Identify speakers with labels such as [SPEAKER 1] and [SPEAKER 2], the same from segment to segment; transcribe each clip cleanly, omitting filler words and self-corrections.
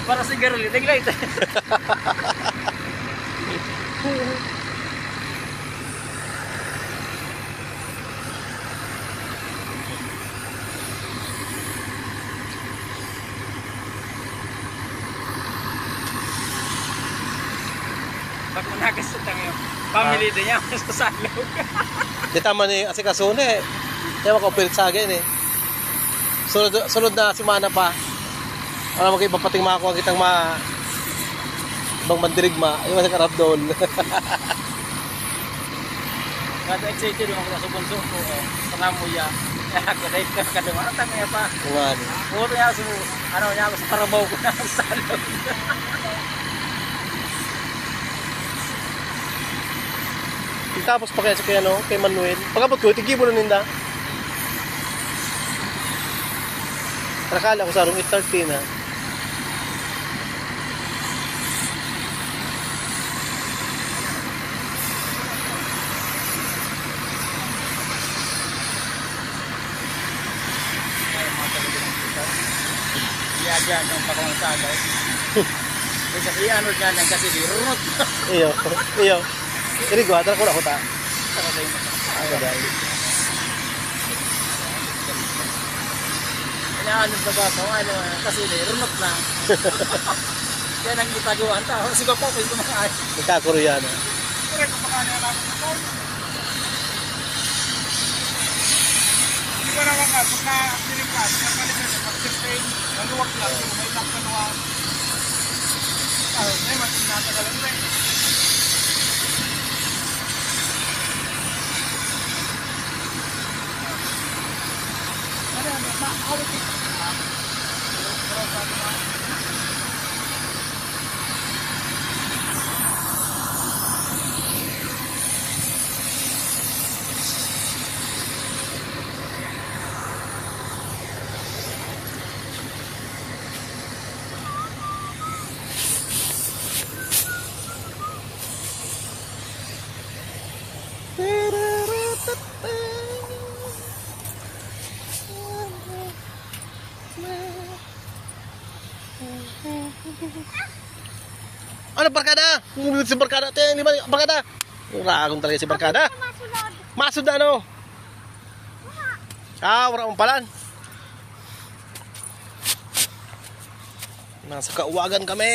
[SPEAKER 1] Para siguro liting light. Pag managas sa tango, family din niya sa salog.
[SPEAKER 2] Di tama ni asikaso na eh. Di ba kaupilit sa akin eh. Sunod na simana pa. Para magkaipapating makakuha kitang ibang mandirigma. Yung sa karabdol.
[SPEAKER 1] Kada excited yung mga subunso ko. Pangamuya. Ako dahil ka kadumatan niya pa.
[SPEAKER 2] Tungan.
[SPEAKER 1] Puro niya sa ano niya sa parabaw ko na sa salog.
[SPEAKER 2] Tapos pa kaya sa kay Manuel. Pagkapot ko, tigibo na ninda. Nakala ko sa arong 8:30 na.
[SPEAKER 1] Iya dyan ang pakawang sagay. Kasi iyan rin yan kasi di runot.
[SPEAKER 2] Iyo. Jadi gua tara ko na ta. Ano dahil?
[SPEAKER 1] Inaanod na ba ko? Ano, kasi di runot na. Yan ang gitagawa. Tao, sigaw po, pwede kumakaan.
[SPEAKER 2] Nagkakoreano.
[SPEAKER 1] Kaya kumakaan na lang ako. Hindi ko naman ka, pag na-actiling ka, pagkalitan sa pag-campaign, naluwag lang, may nakakaluwa. Ay, mas tinatagalan na eh.
[SPEAKER 2] Ano barkada? Ngulit si barkada te, di ba barkada? Ragong talaga si barkada. Masud na ano? Wala mong palan. Nasa kauwagan kami.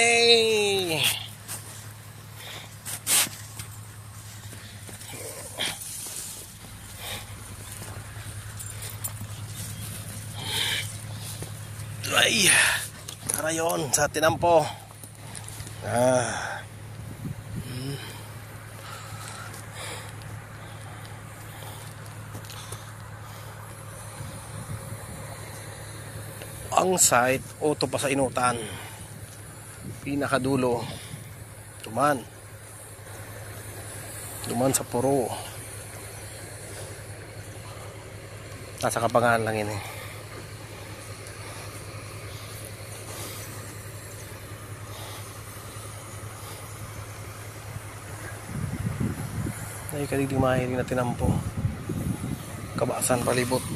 [SPEAKER 2] Ay, tara yun sa tinampo. Ang site auto pa sa inutan, pinakadulo tuman sa puro, nasa Kapangan lang yun eh. Ay kaligdig mahiring na tinampo, kabasan palibot.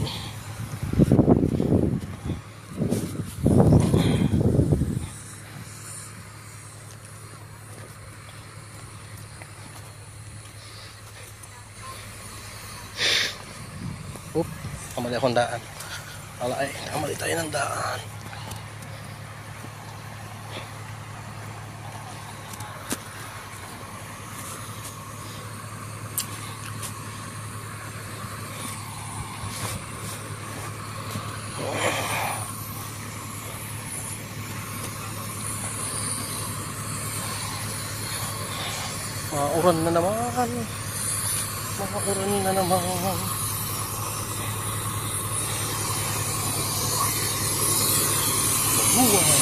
[SPEAKER 2] Kamali akong daan. Alay, kamali tayo ng daan. Mauran na naman. Mauran na naman. Buwan.